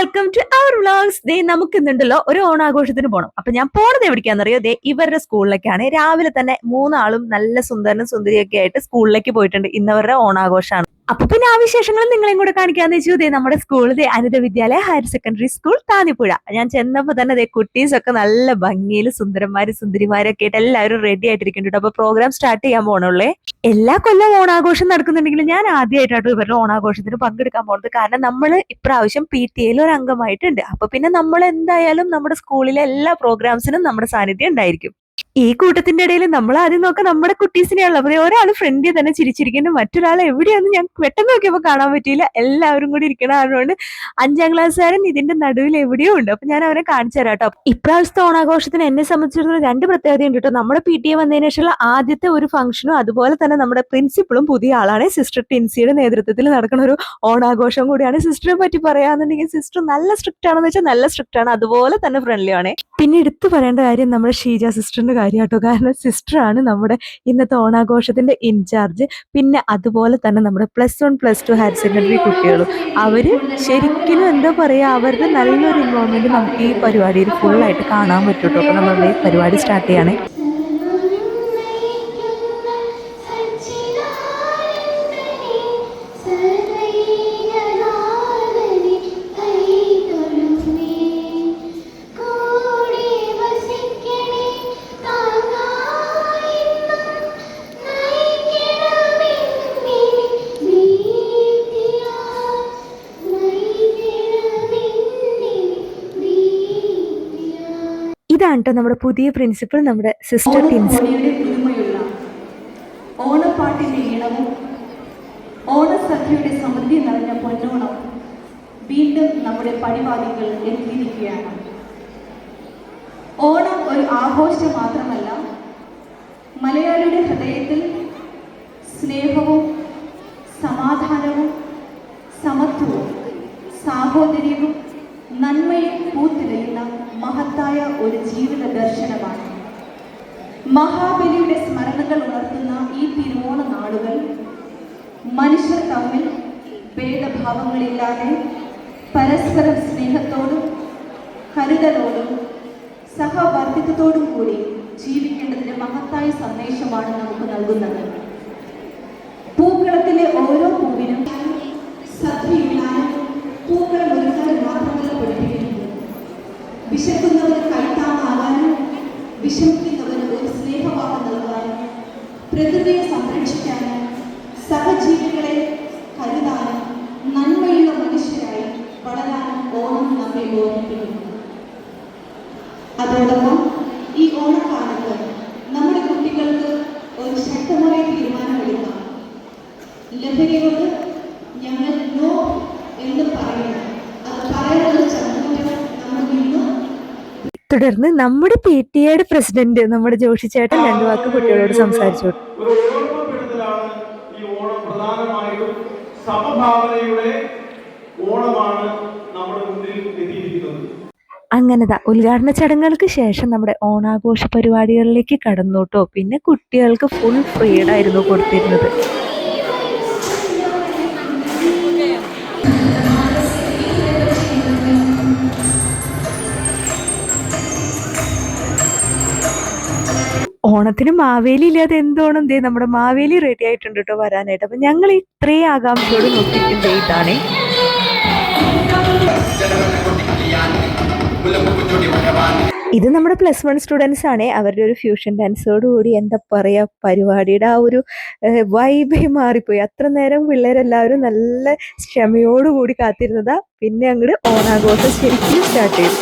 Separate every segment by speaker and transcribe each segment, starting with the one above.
Speaker 1: Welcome to our vlogs. ദേ നമുക്ക് ഇന്നുണ്ടല്ലോ ഒരു ഓണാഘോഷത്തിന് പോകണം. അപ്പൊ ഞാൻ പോണത് എവിടേക്കാണെന്നറിയോ? ദേ ഇവരുടെ സ്കൂളിലേക്കാണ്. രാവിലെ തന്നെ മൂന്നാളും നല്ല സുന്ദരനും സുന്ദരിയൊക്കെ ആയിട്ട് സ്കൂളിലേക്ക് പോയിട്ടുണ്ട്. ഇന്നവരുടെ ഓണാഘോഷമാണ്. അപ്പൊ പിന്നെ ആ വിശേഷങ്ങളും നിങ്ങളെയും കൂടെ കാണിക്കാന്ന് വെച്ചു. ദേ നമ്മുടെ സ്കൂൾ ദേ അനിത വിദ്യാലയ ഹയർ സെക്കൻഡറി സ്കൂൾ താന്നിപ്പുഴ. ഞാൻ ചെന്നപ്പോ തന്നെ ദേ കുട്ടീസ് ഒക്കെ നല്ല ഭംഗിയിൽ സുന്ദരന്മാരും സുന്ദരിമാരൊക്കെ ആയിട്ട് എല്ലാവരും റെഡി ആയിട്ടിരിക്കുന്നുണ്ട്. അപ്പൊ പ്രോഗ്രാം സ്റ്റാർട്ട് ചെയ്യാൻ പോണുള്ളേ. എല്ലാ കൊല്ലം ഓണാഘോഷം നടക്കുന്നുണ്ടെങ്കിലും ഞാൻ ആദ്യമായിട്ടാണ് ഇവരുടെ ഓണാഘോഷത്തിന് പങ്കെടുക്കാൻ പോകുന്നത്. കാരണം നമ്മൾ ഇപ്രാവശ്യം PTA ഒരു അംഗമായിട്ടുണ്ട്. അപ്പൊ പിന്നെ നമ്മൾ എന്തായാലും നമ്മുടെ സ്കൂളിലെ എല്ലാ പ്രോഗ്രാംസിനും നമ്മുടെ സാന്നിധ്യം ഉണ്ടായിരിക്കും. ഈ കൂട്ടത്തിന്റെ ഇടയിൽ നമ്മൾ ആദ്യം നോക്കാം നമ്മുടെ കുട്ടീസിനെയാണല്ലോ. അപ്പൊ ഒരാൾ ഫ്രണ്ടിൽ തന്നെ ചിരിച്ചിരിക്കുന്നു, മറ്റൊരാൾ എവിടെയാന്ന് ഞാൻ പെട്ടെന്ന് നോക്കിയപ്പോ കാണാൻ പറ്റിയില്ല. എല്ലാവരും കൂടി ഇരിക്കണ ആയതുകൊണ്ട് 5ാം ക്ലാസ്സുകാരൻ ഇതിന്റെ നടുവിൽ എവിടെയോ ഉണ്ട്. അപ്പൊ ഞാൻ അവനെ കാണിച്ചു തരാം കേട്ടോ. ഇപ്രാവശ്യത്തെ ഓണാഘോഷത്തിന് എന്നെ സംബന്ധിച്ചിടത്തോളം 2 പ്രത്യേകതയുണ്ട് കേട്ടോ. നമ്മുടെ PTA വന്നതിന് ശേഷമുള്ള ആദ്യത്തെ ഒരു ഫംഗ്ഷനും അതുപോലെ തന്നെ നമ്മുടെ പ്രിൻസിപ്പളും പുതിയ ആളാണ്. സിസ്റ്റർ ടിൻസിയുടെ നേതൃത്വത്തിൽ നടക്കുന്ന ഒരു ഓണാഘോഷം കൂടിയാണ്. സിസ്റ്ററെ പറ്റി പറയാന്നുണ്ടെങ്കിൽ സിസ്റ്റർ നല്ല സ്ട്രിക്റ്റ് ആണെന്ന് വെച്ചാൽ നല്ല സ്ട്രിക്റ്റ് ആണ്, അതുപോലെ തന്നെ ഫ്രണ്ട്ലി ആണ്. പിന്നെ എടുത്തു പറയേണ്ട കാര്യം നമ്മുടെ ഷീജ സിസ്റ്ററിന്റെ കാര്യം കേട്ടോ. കാരണം സിസ്റ്ററാണ് നമ്മുടെ ഇന്നത്തെ ഓണാഘോഷത്തിന്റെ ഇൻചാർജ്. പിന്നെ അതുപോലെ തന്നെ നമ്മുടെ +1 +2 ഹയർ സെക്കൻഡറി കുട്ടികളും അവര് ശരിക്കും എന്താ പറയാ, അവരുടെ നല്ലൊരു ഇൻവോൾവ്മെന്റ് നമുക്ക് ഈ പരിപാടിയിൽ ഫുള്ളായിട്ട് കാണാൻ പറ്റും കേട്ടോ. അപ്പൊ നമ്മളുടെ ഈ പരിപാടി സ്റ്റാർട്ട് ചെയ്യണേ. ഇതാണ് കേട്ടോ നമ്മുടെ പുതിയ പ്രിൻസിപ്പൽ, നമ്മുടെ സിസ്റ്റർ ടിൻസി.
Speaker 2: ഓണപ്പാട്ടിന്റെ ഈണവും ഓണസദ്യയുടെ സമൃദ്ധി നിറഞ്ഞ പൊന്നോണം വീണ്ടും നമ്മുടെ പടിവാദികൾ എത്തിയിരിക്കുകയാണ്. ഓണം ഒരു ആഘോഷം മാത്രമല്ല, മലയാളിയുടെ ഹൃദയത്തിൽ സ്നേഹവും സമാധാനവും സമത്വവും സാഹോദര്യവും നന്മയും പൂത്തിരയുന്ന മഹത്തായ ഒരു ജീവിത ദർശനമാണ്. മഹാബലിയുടെ സ്മരണകൾ ഉണർത്തുന്ന ഈ തിരുവോണ നാളുകൾ മനുഷ്യർ തമ്മിൽ ഭേദഭാവങ്ങളില്ലാതെ പരസ്പരം സ്നേഹത്തോടും കരുതലോടും സഹവർത്തിത്വത്തോടും കൂടി ജീവിക്കേണ്ടതിന്റെ മഹത്തായ സന്ദേശമാണ് നമുക്ക് നൽകുന്നത്. പൂക്കളത്തിലെ ഓരോ പൂവിനും സദ്യയുള്ളാനും പൂക്കളം ഒരുക്കാൻ മാത്രമല്ല പഠിപ്പിക്കുന്നത്. വിശക്കുന്നവന് കൈത്താങ്ങാകാനും വിഷമിക്കുന്നവന് ഒരു സ്നേഹവാദം നൽകാനും പ്രകൃതിയെ സംരക്ഷിക്കാനും സഹജീവികളെ കരുതാനും നന്മയുള്ള മനുഷ്യരായി വളരാനും ഓണം നമ്മെ ഓർമ്മിപ്പിക്കുന്നു. അതോടൊപ്പം ഈ ഓണക്കാലത്ത് നമ്മുടെ കുട്ടികൾക്ക് ഒരു ശക്തമായ തീരുമാനമെടുക്കാം. ലഹരിയോട് ഞങ്ങൾ നോ എന്ന് പറയണം. അത് പറയാനുള്ള ചങ്ങൂറ്റം നമ്മൾ ഇന്ന്.
Speaker 1: തുടർന്ന് നമ്മുടെ PTA പ്രസിഡന്റ് നമ്മുടെ ജോഷി ചേട്ടൻ 2 വാക്ക് കുട്ടികളോട് സംസാരിച്ചു. അങ്ങനെതാ ഉദ്ഘാടന ചടങ്ങുകൾക്ക് ശേഷം നമ്മുടെ ഓണാഘോഷ പരിപാടികളിലേക്ക് കടന്നു കേട്ടോ. പിന്നെ കുട്ടികൾക്ക് ഫുൾ ഫ്രീഡം ആയിരുന്നു കൊടുത്തിരുന്നത്. ഓണത്തിന് മാവേലി ഇല്ലാതെ എന്തോണം. ദേ നമ്മുടെ മാവേലി റെഡി ആയിട്ടുണ്ട് കേട്ടോ വരാനായിട്ട്. അപ്പൊ ഞങ്ങൾ ഇത്രയും ആകാംക്ഷയോട് നോക്കിയിരിക്കുന്നത് ഇതാണ്. ഇത് നമ്മുടെ +1 സ്റ്റുഡൻസ് ആണ്. അവരുടെ ഒരു ഫ്യൂഷൻ ഡാൻസോട് കൂടി എന്താ പറയാ, പരിപാടിയുടെ ആ ഒരു വൈബേ മാറിപ്പോയി. അത്ര നേരം പിള്ളേരെല്ലാവരും നല്ല ക്ഷമയോടുകൂടി കാത്തിരുന്നതാ. പിന്നെ അങ്ങോട്ട് ഓണാഘോഷം ശരിക്കും സ്റ്റാർട്ട് ചെയ്തു.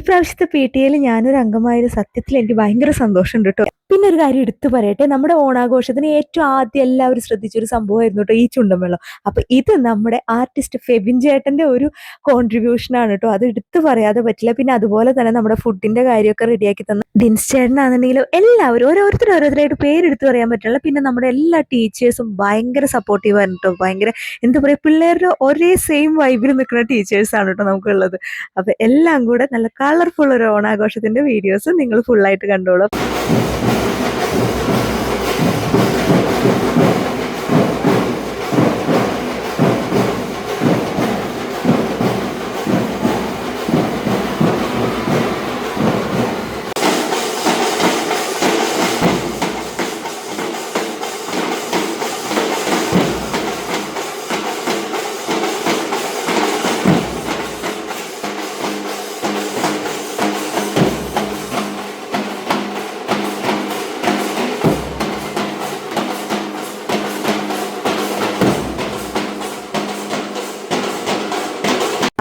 Speaker 1: പ്രാവശ്യത്തെ PTA ഞാനൊരു അംഗമായൊരു സത്യത്തിൽ എനിക്ക് ഭയങ്കര സന്തോഷമുണ്ട് കേട്ടോ. പിന്നെ ഒരു കാര്യം എടുത്തു പറയട്ടെ, നമ്മുടെ ഓണാഘോഷത്തിന് ഏറ്റവും ആദ്യം എല്ലാവരും ശ്രദ്ധിച്ചൊരു സംഭവമായിരുന്നു കേട്ടോ ഈ ചുണ്ടൻവെള്ളം. അപ്പൊ ഇത് നമ്മുടെ ആർട്ടിസ്റ്റ് ഫെബിൻ ചേട്ടന്റെ ഒരു കോൺട്രിബ്യൂഷൻ ആണ് കേട്ടോ, അത് എടുത്തു പറയാതെ പറ്റില്ല. പിന്നെ അതുപോലെ തന്നെ നമ്മുടെ ഫുഡിന്റെ കാര്യമൊക്കെ റെഡിയാക്കി തന്ന ഡിൻസ് ചേട്ടനാണെന്നുണ്ടെങ്കിലും എല്ലാവരും ഓരോരുത്തരായിട്ട് പേരെടുത്ത് പറയാൻ പറ്റില്ല. പിന്നെ നമ്മുടെ എല്ലാ ടീച്ചേഴ്സും ഭയങ്കര സപ്പോർട്ടീവ് ആയിരുന്നു കേട്ടോ. ഭയങ്കര എന്താ പറയുക, പിള്ളേരുടെ ഒരേ സെയിം വൈബിൽ നിൽക്കുന്ന ടീച്ചേഴ്സാണ് കേട്ടോ നമുക്കുള്ളത്. അപ്പൊ എല്ലാം കൂടെ നല്ല കളർഫുൾ ഒരു ഓണാഘോഷത്തിന്റെ വീഡിയോസ് നിങ്ങൾ ഫുള്ളായിട്ട് കണ്ടോളൂ.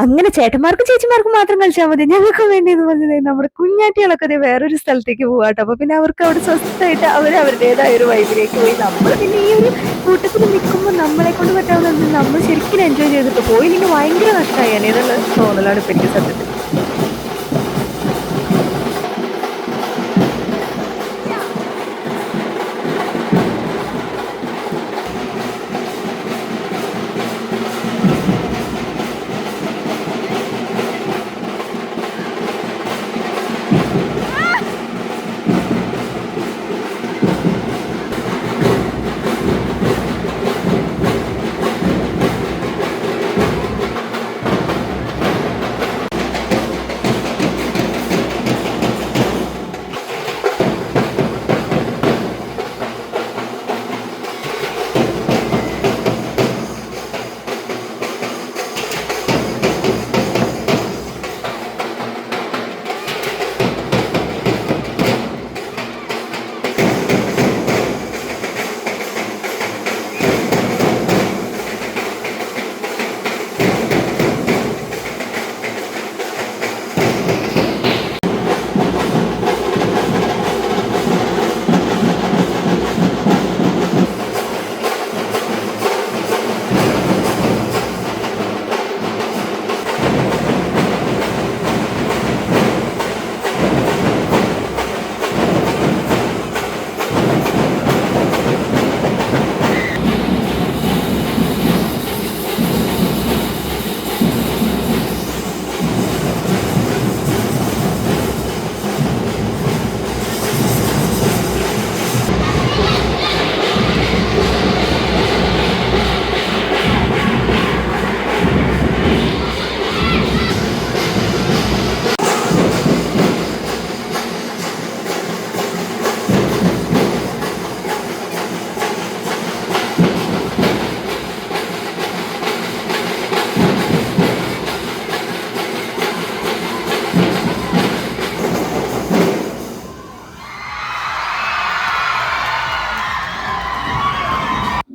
Speaker 1: അങ്ങനെ ചേട്ടന്മാർക്കും ചേച്ചിമാർക്കും മാത്രം കളിച്ചാൽ മതി, ഞങ്ങൾക്ക് വേണ്ടി എന്ന് പറഞ്ഞത് നമ്മുടെ കുഞ്ഞാറ്റികളൊക്കെ ദേ വേറൊരു സ്ഥലത്തേക്ക് പോകാട്ടോ. അപ്പൊ പിന്നെ അവർക്ക് അവിടെ സ്വസ്ഥമായിട്ട് അവരവരുടേതായ ഒരു വൈബിലേക്ക് പോയി. നമ്മൾ പിന്നെ ഈ ഒരു കൂട്ടത്തിൽ നിൽക്കുമ്പോൾ നമ്മളെ കൊണ്ട് പറ്റാവുന്നത് നമ്മൾ ശരിക്കും എൻജോയ് ചെയ്തിട്ട് പോയില്ലെങ്കിൽ ഭയങ്കര നഷ്ടമായി എന്നുള്ള തോന്നലാണ് ഇപ്പൊ എനിക്ക് സത്യത്തിൽ.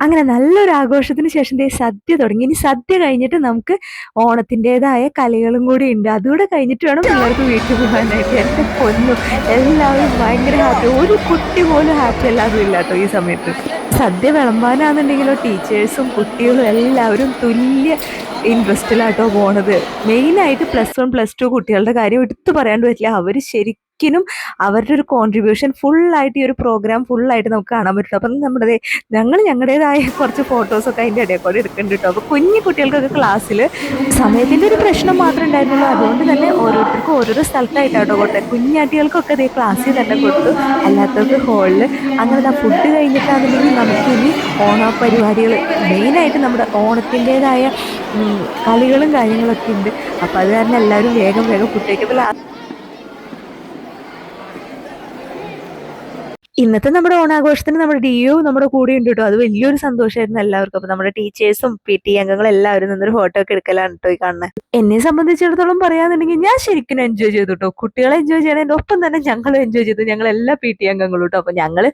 Speaker 1: അങ്ങനെ നല്ലൊരു ആഘോഷത്തിന് ശേഷം ദേ സദ്യ തുടങ്ങി. ഇനി സദ്യ കഴിഞ്ഞിട്ട് നമുക്ക് ഓണത്തിൻ്റെതായ കളികളും കൂടി ഉണ്ട്. അതുകൂടെ കഴിഞ്ഞിട്ട് വേണം പിള്ളേർക്ക് വീട്ടിൽ പോകാനായിട്ട്. എൻ്റെ പൊന്നു, എല്ലാവരും ഭയങ്കര ഹാപ്പി. ഒരു കുട്ടി പോലും ഹാപ്പി അല്ലാതും ഇല്ല കേട്ടോ ഈ സമയത്ത്. സദ്യ വിളമ്പാനാണെന്നുണ്ടെങ്കിലോ ടീച്ചേഴ്സും കുട്ടികളും എല്ലാവരും തുല്യ ഇൻട്രസ്റ്റിലാട്ടോ പോണത്. മെയിനായിട്ട് +1 +2 കുട്ടികളുടെ കാര്യം എടുത്തു പറയാണ്ട് പറ്റില്ല. അവർ ശരിക്കും അവരുടെ ഒരു കോൺട്രിബ്യൂഷൻ ഫുള്ളായിട്ട് ഈ ഒരു പ്രോഗ്രാം ഫുള്ളായിട്ട് നമുക്ക് കാണാൻ പറ്റും. അപ്പം ഞങ്ങളുടേതായ കുറച്ച് ഫോട്ടോസൊക്കെ അതിൻ്റെ ഇടയിൽ കൂടെ എടുക്കുന്നുണ്ട് കേട്ടോ. അപ്പോൾ കുഞ്ഞു കുട്ടികൾക്കൊക്കെ ക്ലാസ്സിൽ സമയത്തിൻ്റെ ഒരു പ്രശ്നം മാത്രമേ ഉണ്ടായിരുന്നുള്ളൂ. അതുകൊണ്ട് തന്നെ ഓരോരുത്തർക്കും ഓരോരോ സ്ഥലത്തായിട്ടാട്ടോ കൊടുത്തത്. കുഞ്ഞാട്ടികൾക്കൊക്കെ അതേ ക്ലാസ്സിൽ തന്നെ കൊടുത്തു, അല്ലാത്തവർക്ക് ഹോളിൽ. അങ്ങനെ ഫുഡ് കഴിഞ്ഞിട്ടാണെന്നുണ്ടെങ്കിൽ നമുക്കിനി ഓണപരിപാടികൾ മെയിനായിട്ട് നമ്മുടെ ഓണത്തിൻ്റെതായ കളികളും കാര്യങ്ങളൊക്കെ ഉണ്ട്. അപ്പം അത് കാരണം എല്ലാവരും വേഗം ഫുഡ് കഴിക്കുമ്പോൾ ഇന്നത്തെ നമ്മുടെ ഓണാഘോഷത്തിന് നമ്മുടെ ഡിഒ നമ്മുടെ കൂടെ ഉണ്ട് കേട്ടോ. അത് വലിയൊരു സന്തോഷമായിരുന്നു എല്ലാവർക്കും. അപ്പൊ നമ്മുടെ ടീച്ചേഴ്സും PT അംഗങ്ങളും എല്ലാവരും നിന്നൊരു ഫോട്ടോ ഒക്കെ എടുക്കലാണ് കേട്ടോ ഈ കാണുന്നത്. എന്നെ സംബന്ധിച്ചിടത്തോളം പറയാന്നുണ്ടെങ്കിൽ ഞാൻ ശരിക്കും എൻജോയ് ചെയ്തു കേട്ടോ. കുട്ടികളെ എൻജോയ് ചെയ്യണതിന്റെ ഒപ്പം തന്നെ ഞങ്ങളും എൻജോയ് ചെയ്തു. ഞങ്ങൾ എല്ലാ PT അംഗങ്ങളും കേട്ടോ. അപ്പൊ ഞങ്ങള്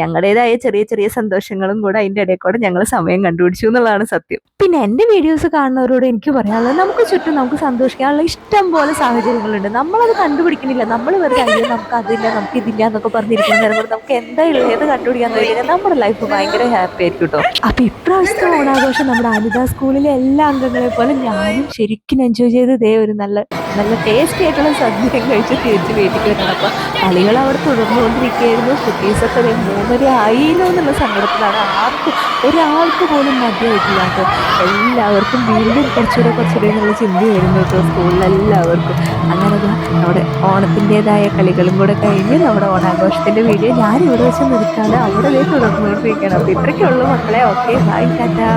Speaker 1: ഞങ്ങളുടേതായ ചെറിയ ചെറിയ സന്തോഷങ്ങളും കൂടെ അതിന്റെ ഇടയിൽ കൂടെ ഞങ്ങൾ സമയം കണ്ടുപിടിച്ചു എന്നുള്ളതാണ് സത്യം. പിന്നെ എന്റെ വീഡിയോസ് കാണുന്നവരോട് എനിക്ക് പറയാനുള്ളത്, നമുക്ക് ചുറ്റും നമുക്ക് സന്തോഷിക്കാനുള്ള ഇഷ്ടം പോലെ സാഹചര്യങ്ങളുണ്ട്. നമ്മളത് കണ്ടുപിടിക്കുന്നില്ല. നമ്മൾ വെറുതെ അയ്യോ നമുക്ക് അതില്ല നമുക്ക് ഇതില്ല എന്നൊക്കെ പറഞ്ഞിരിക്കുന്ന നേരം കൊണ്ട് നമുക്ക് എന്താ ഉള്ളത് കണ്ടുപിടിക്കാൻ കഴിയില്ല. നമ്മുടെ ലൈഫ് ഭയങ്കര ഹാപ്പി ആയിരിക്കും കേട്ടോ. അപ്പൊ ഇപ്രാവശ്യത്തെ ഓണാഘോഷം നമ്മുടെ അനിത സ്കൂളിലെ എല്ലാ അംഗങ്ങളെ പോലെ ഞാനും ശരിക്കും എൻജോയ് ചെയ്ത് ഒരു നല്ല നല്ല ടേസ്റ്റി ആയിട്ടുള്ള സദ്യയും കഴിച്ച് തിരിച്ച് വീട്ടിൽ വരണം. അപ്പൊ കളികൾ അവിടെ തുടർന്നുകൊണ്ടിരിക്കുകയായിരുന്നു. കുട്ടീസൊക്കെ 3:30 ആയില്ലോ എന്നുള്ള സങ്കടത്തിലാണ്. ഒരാൾക്ക് പോലും മതിയായിട്ടില്ല കേട്ടോ. എല്ലാവർക്കും വീണ്ടും കുറച്ചുകൂടെ എന്നുള്ള ചിന്തയായിരുന്നു കേട്ടോ സ്കൂളിലെല്ലാവർക്കും. അങ്ങനെ നമ്മുടെ ഓണത്തിൻ്റെതായ കളികളും കൂടെ കഴിഞ്ഞ് നമ്മുടെ ഓണാഘോഷത്തിന്റെ വീഡിയോ ഞാൻ ഇവിടെ വെച്ച് നിർത്താതെ അവിടെ തുടർന്നുകൊണ്ടിരിക്കുകയാണ്. അപ്പൊ ഇത്രയ്ക്കുള്ളൂ മക്കളെ. Okay, bye, Tata.